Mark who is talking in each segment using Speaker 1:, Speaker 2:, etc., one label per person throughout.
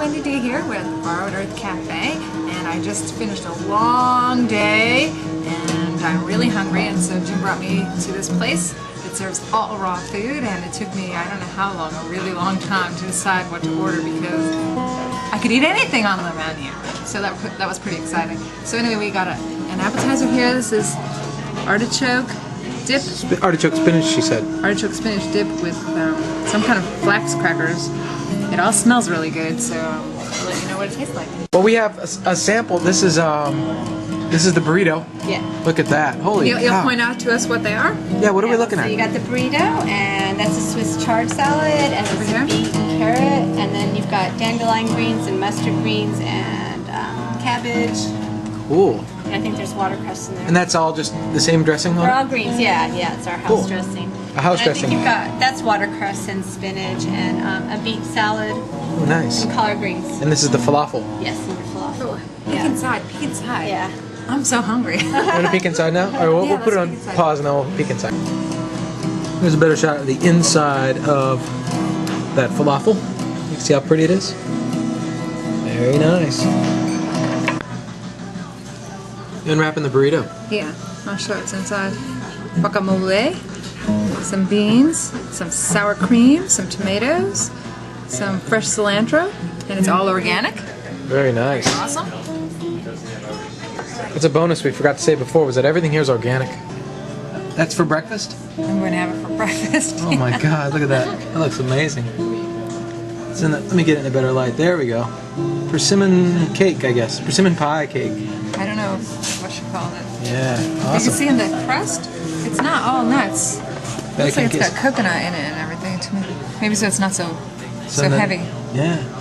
Speaker 1: Wendi D here with Borrowed Earth Cafe, and I just finished a long day and I'm really hungry, and so Jim brought me to this place that serves all raw food, and it took me, I don't know how long, a really long time to decide what to order because I could eat anything on the menu. So that was pretty exciting. So anyway, we got an appetizer here. This is artichoke dip.
Speaker 2: Artichoke spinach, she said.
Speaker 1: Artichoke spinach dip with some kind of flax crackers. It all smells really good, so I'll let you know what it tastes like.
Speaker 2: Well, we have a sample. This is the burrito.
Speaker 1: Yeah.
Speaker 2: Look at that. Holy cow.
Speaker 1: You'll point out to us what they are?
Speaker 2: Yeah, what are we looking at?
Speaker 3: So you got the burrito, and that's a Swiss chard salad, and it's a beet and carrot, and then you've got dandelion greens and mustard greens and cabbage.
Speaker 2: Cool.
Speaker 3: And I think there's watercress in there.
Speaker 2: And that's all just the same dressing on it?
Speaker 3: They're all greens, yeah, it's our house dressing.
Speaker 2: A house
Speaker 3: and
Speaker 2: dressing.
Speaker 3: I think you've got, that's watercress and spinach and a beet salad.
Speaker 2: Oh, nice.
Speaker 3: And collard greens.
Speaker 2: And this is the falafel.
Speaker 3: Yes, and the falafel.
Speaker 1: Peek inside, peek inside.
Speaker 3: Yeah.
Speaker 1: I'm so hungry.
Speaker 2: You want to peek inside now? All right, we'll put it on pause and then we'll peek inside. Here's a better shot of the inside of that falafel. You can see how pretty it is. Very nice. You unwrapping the burrito?
Speaker 1: Yeah, I'll show what's inside. Guacamole, some beans, some sour cream, some tomatoes, some fresh cilantro, and it's all organic.
Speaker 2: Very nice.
Speaker 1: Awesome.
Speaker 2: It's a bonus we forgot to say before, was that everything here is organic. That's for breakfast?
Speaker 1: I'm going to have it for breakfast.
Speaker 2: Oh my god, look at that. That looks amazing. It's in the, let me get it in a better light. There we go. Persimmon cake, I guess. Persimmon pie cake.
Speaker 1: I don't know what you call it.
Speaker 2: Yeah,
Speaker 1: You can
Speaker 2: awesome.
Speaker 1: see in the crust, it's not all nuts. It looks like it's got coconut in it and everything to me. Maybe so it's not so heavy.
Speaker 2: Yeah.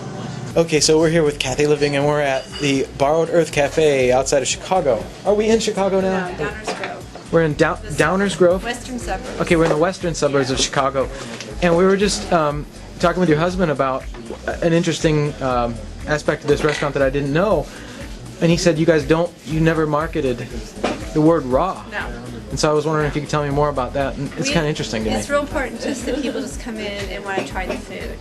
Speaker 2: Okay, so we're here with Kathy Living, and we're at the Borrowed Earth Cafe outside of Chicago. Are we in Chicago now?
Speaker 3: No, Downers Grove.
Speaker 2: We're in Downers Grove?
Speaker 3: Western suburbs.
Speaker 2: Okay, we're in the western suburbs of Chicago. And we were just talking with your husband about an interesting aspect of this restaurant that I didn't know. And he said you guys you never marketed the word raw.
Speaker 3: No.
Speaker 2: And so I was wondering if you could tell me more about that. And it's kind of interesting to me.
Speaker 3: It's real important just that people just come in and want to try the food.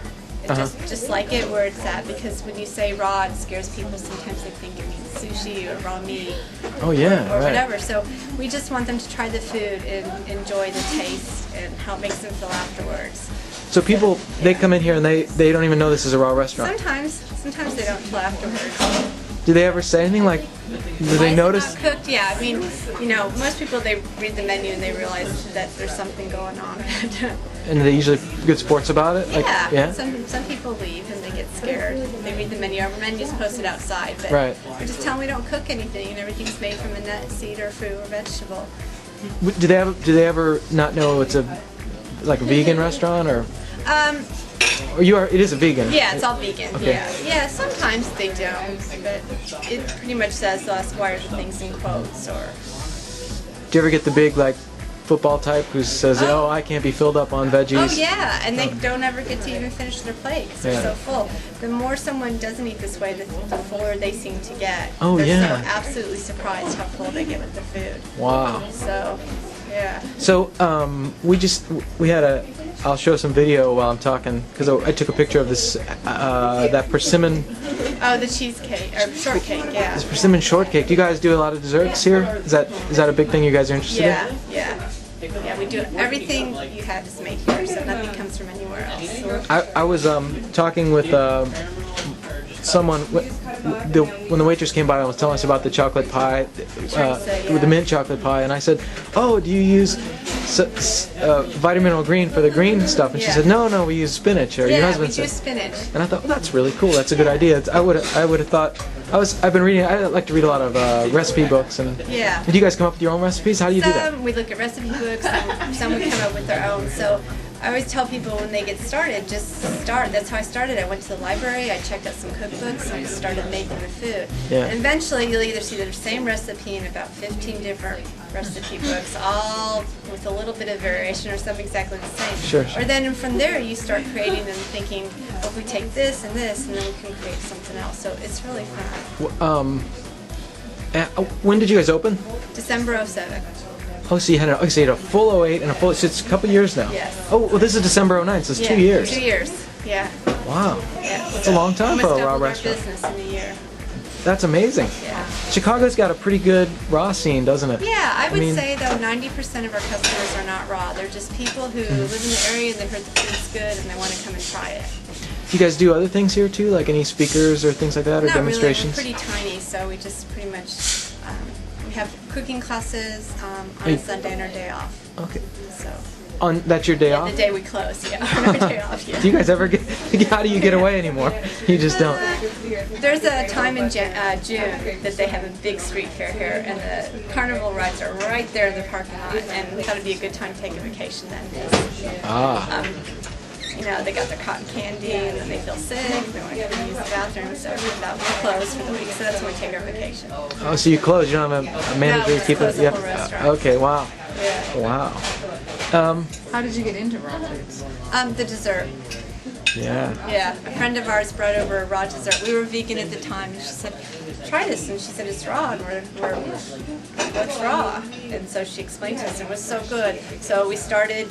Speaker 3: And just like it where it's at, because when you say raw, it scares people. Sometimes they think you're eating sushi or raw meat.
Speaker 2: Oh yeah,
Speaker 3: or whatever. So we just want them to try the food and enjoy the taste and how it makes them feel afterwards.
Speaker 2: So people, they come in here and they don't even know this is a raw restaurant.
Speaker 3: Sometimes they don't until afterwards.
Speaker 2: Do they ever say anything like, do they notice?
Speaker 3: It's not cooked, yeah. I mean, you know, most people, they read the menu and they realize that there's something going on.
Speaker 2: And they usually good sports about it? Like,
Speaker 3: yeah. Some people leave and they get scared. They read the menu. Our menu's posted outside, but we just tell them we don't cook anything and everything's made from a nut, seed, or fruit or vegetable.
Speaker 2: Do they ever not know it's a vegan restaurant or? Or it is a vegan?
Speaker 3: Yeah, it's all vegan.
Speaker 2: Okay.
Speaker 3: Yeah. Sometimes they don't, but it pretty much says the last wires of things in quotes. Or
Speaker 2: do you ever get the big football type who says, "Oh, I can't be filled up on veggies"?
Speaker 3: Oh yeah, and they don't ever get to even finish their plate because they're so full. The more someone doesn't eat this way, the fuller they seem to get.
Speaker 2: Oh
Speaker 3: they're
Speaker 2: yeah.
Speaker 3: so absolutely surprised how full they get with the food.
Speaker 2: Wow.
Speaker 3: So, yeah.
Speaker 2: So we had I'll show some video while I'm talking because I took a picture of this that persimmon.
Speaker 3: Oh, the cheesecake or shortcake, yeah.
Speaker 2: This persimmon shortcake. Do you guys do a lot of desserts here? Is that a big thing you guys are interested in?
Speaker 3: Yeah. Yeah, we do everything you have is made here, so nothing comes from anywhere else.
Speaker 2: I was talking with someone when the waitress came by and was telling us about the chocolate pie, with the mint chocolate pie, and I said, "Oh, do you use vitamin green for the green stuff?" And she said, "No, we use spinach." Or your husband said,
Speaker 3: spinach.
Speaker 2: And I thought, well, that's really cool. That's a good idea. I would have thought. I've been reading. I like to read a lot of recipe books. And
Speaker 3: Yeah.
Speaker 2: do you guys come up with your own recipes? How do you do that?
Speaker 3: We look at recipe books. Some we come up with their own. So I always tell people when they get started, just start. That's how I started. I went to the library, I checked out some cookbooks, and I just started making the food.
Speaker 2: Yeah.
Speaker 3: And eventually you'll either see the same recipe in about 15 different recipe books, all with a little bit of variation or some exactly the same.
Speaker 2: Sure.
Speaker 3: Or then from there you start creating them thinking, well, if we take this and this, and then we can create something else. So it's really fun.
Speaker 2: When did you guys open?
Speaker 3: December 07.
Speaker 2: Oh, so you had a full 08 and a full. So it's a couple years now.
Speaker 3: Yes.
Speaker 2: Oh, well, this is December 09, so it's 2 years.
Speaker 3: 2 years. Yeah.
Speaker 2: Wow.
Speaker 3: Yeah.
Speaker 2: That's a long time for a raw
Speaker 3: Almost doubled our
Speaker 2: restaurant.
Speaker 3: business in a year.
Speaker 2: That's amazing.
Speaker 3: Yeah.
Speaker 2: Chicago's got a pretty good raw scene, doesn't it?
Speaker 3: Yeah, I would
Speaker 2: mean-
Speaker 3: say though 90% of our customers are not raw. They're just people who live in the area and they heard the food's good and they want to come and try it.
Speaker 2: Do you guys do other things here too, like any speakers or things like that, or
Speaker 3: Not really. We're
Speaker 2: demonstrations?
Speaker 3: pretty tiny, so we just pretty much we have cooking classes on
Speaker 2: Hey.
Speaker 3: a Sunday and our day off.
Speaker 2: Okay.
Speaker 3: So
Speaker 2: That's your day
Speaker 3: yeah,
Speaker 2: off?
Speaker 3: the day we close, yeah, on our day off. Yeah.
Speaker 2: Do you guys ever get? How do you get away anymore? You just don't.
Speaker 3: There's a time in June that they have a big street fair here, and the carnival rides are right there in the parking lot, and we thought it'd be a good time to take a vacation then.
Speaker 2: Ah.
Speaker 3: You know, they got their cotton candy, and then they feel sick, they want to go and use the bathroom, so we thought we're closed for the week, so that's when we take our vacation.
Speaker 2: Oh, so you close? You don't have a manager
Speaker 3: No,
Speaker 2: to keep
Speaker 3: close
Speaker 2: it?
Speaker 3: the whole restaurant.
Speaker 2: Okay. Wow.
Speaker 3: Yeah.
Speaker 2: Wow.
Speaker 1: How did you get into raw foods?
Speaker 3: The dessert.
Speaker 2: Yeah.
Speaker 3: Yeah, a friend of ours brought over a raw dessert. We were vegan at the time, and she said, "Try this," and she said, "It's raw," and we're what's raw? And so she explained to us, and it was so good. So we started.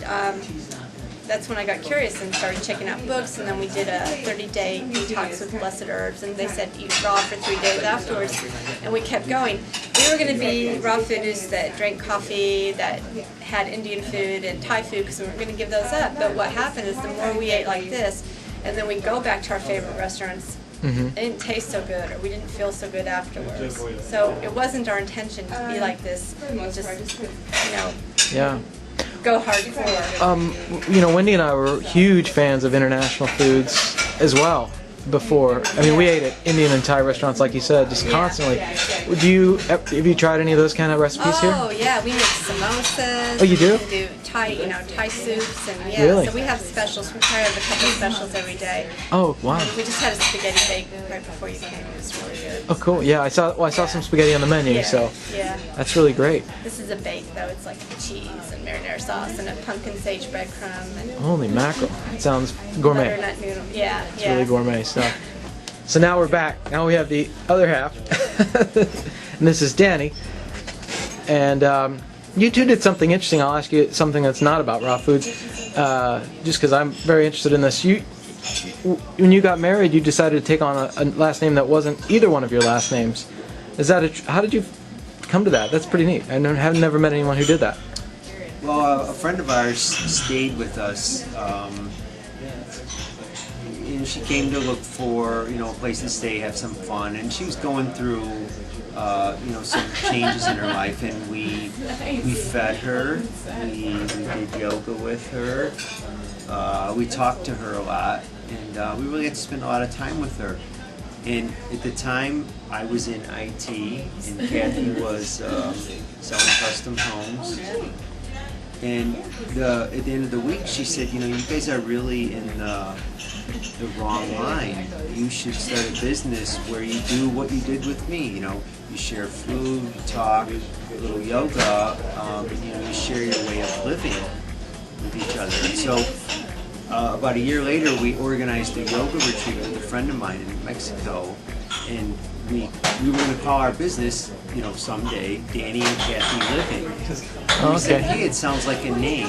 Speaker 3: That's when I got curious and started checking out books, and then we did a 30-day detox with blessed herbs, and they said eat raw for 3 days afterwards, and we kept going. We were going to be raw foodies that drank coffee, that had Indian food and Thai food, because we weren't going to give those up. But what happened is the more we ate like this, and then we go back to our favorite restaurants, it didn't taste so good, or we didn't feel so good afterwards. So it wasn't our intention to be like this, just, you know,
Speaker 2: Yeah.
Speaker 3: go hardcore.
Speaker 2: You know, Wendy and I were huge fans of international foods as well before. I mean, we ate at Indian and Thai restaurants, like you said, just constantly. Have you tried any of those kind of recipes here?
Speaker 3: Oh yeah, we make samosas.
Speaker 2: Oh, you do?
Speaker 3: We do Thai soups, and yeah.
Speaker 2: Really?
Speaker 3: So we have specials. We try to have a couple of specials every day.
Speaker 2: Oh, wow.
Speaker 3: We just had a spaghetti bake right before you came. It was really good.
Speaker 2: Oh, cool. Yeah, I saw some spaghetti on the menu,
Speaker 3: Yeah.
Speaker 2: so
Speaker 3: Yeah.
Speaker 2: that's really great.
Speaker 3: This is a bake though. It's like cheese and marinara sauce and a pumpkin sage breadcrumb and
Speaker 2: Holy mackerel. It sounds gourmet.
Speaker 3: butternut noodle. Yeah.
Speaker 2: It's
Speaker 3: yeah.
Speaker 2: really gourmet stuff. So now we're back. Now we have the other half. And this is Danny. And you two did something interesting. I'll ask you something that's not about raw foods, just because I'm very interested in this. When you got married, you decided to take on a last name that wasn't either one of your last names. How did you come to that? That's pretty neat. I have never met anyone who did that.
Speaker 4: Well, a friend of ours stayed with us, and she came to look for, you know, a place to stay, have some fun, and she was going through, you know, some changes in her life, and we fed her, we did yoga with her, we talked to her a lot, and we really had to spend a lot of time with her. And at the time, I was in IT, and Kathy was selling custom homes. And at the end of the week, she said, you know, you guys are really in the wrong line. You should start a business where you do what you did with me. You know, you share food, you talk, a little yoga, and you know, you share your way of living with each other. And so about a year later, we organized a yoga retreat with a friend of mine in Mexico, and we were going to call our business, you know, someday, Danny and Kathy Living. We said, hey, it sounds like a name.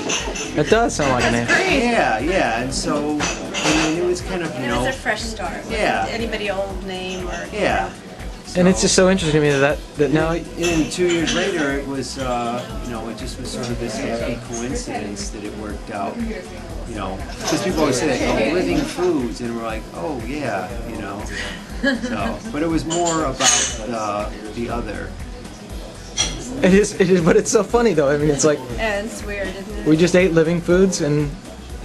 Speaker 2: It does sound like a name.
Speaker 4: Yeah, yeah, and so, I mean, it was kind of, you
Speaker 3: It
Speaker 4: know,
Speaker 3: was a fresh start.
Speaker 4: Yeah.
Speaker 3: Anybody old name or
Speaker 4: yeah.
Speaker 2: And it's just so interesting to me that now.
Speaker 4: And 2 years later, it was, you know, it just was sort of this happy coincidence that it worked out. You know, because people always say, oh, living foods, and we're like, oh yeah, you know. So, but it was more about the other.
Speaker 2: It is, but it's so funny though. I mean, it's like
Speaker 3: And it's weird, isn't it?
Speaker 2: we just ate living foods, and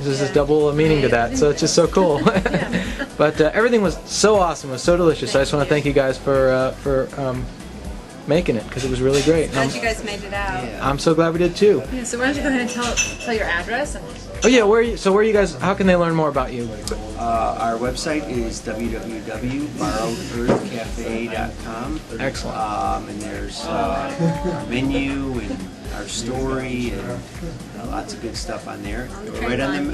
Speaker 2: there's this double meaning to that. So it's just so cool. But everything was so awesome. It was so delicious. I just want to thank you guys for making it, because it was really great.
Speaker 3: Glad you guys made it out.
Speaker 4: Yeah.
Speaker 2: I'm so glad we did too.
Speaker 1: Yeah, so why don't you go ahead and tell your address? And
Speaker 2: Oh yeah, where are you guys? How can they learn more about you?
Speaker 4: Our website is www.borrowedearthcafe.com.
Speaker 2: Excellent.
Speaker 4: And there's our menu and our story and lots of good stuff on there. We're right on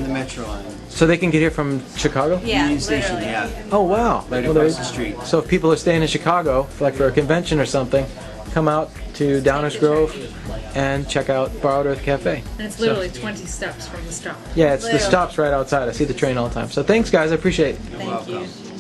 Speaker 4: the Metro line.
Speaker 2: So they can get here from Chicago?
Speaker 3: Yeah,
Speaker 4: Union Station,
Speaker 3: literally.
Speaker 4: yeah.
Speaker 2: Oh wow.
Speaker 4: Right
Speaker 2: Well,
Speaker 4: across the street.
Speaker 2: So if people are staying in Chicago, like for a convention or something, come out to Downers Grove and check out Borrowed Earth Cafe.
Speaker 1: And it's literally 20 steps from the stop.
Speaker 2: Yeah, it's the
Speaker 3: Literally.
Speaker 2: stop's right outside. I see the train all the time. So thanks, guys. I appreciate it.
Speaker 3: Thank you.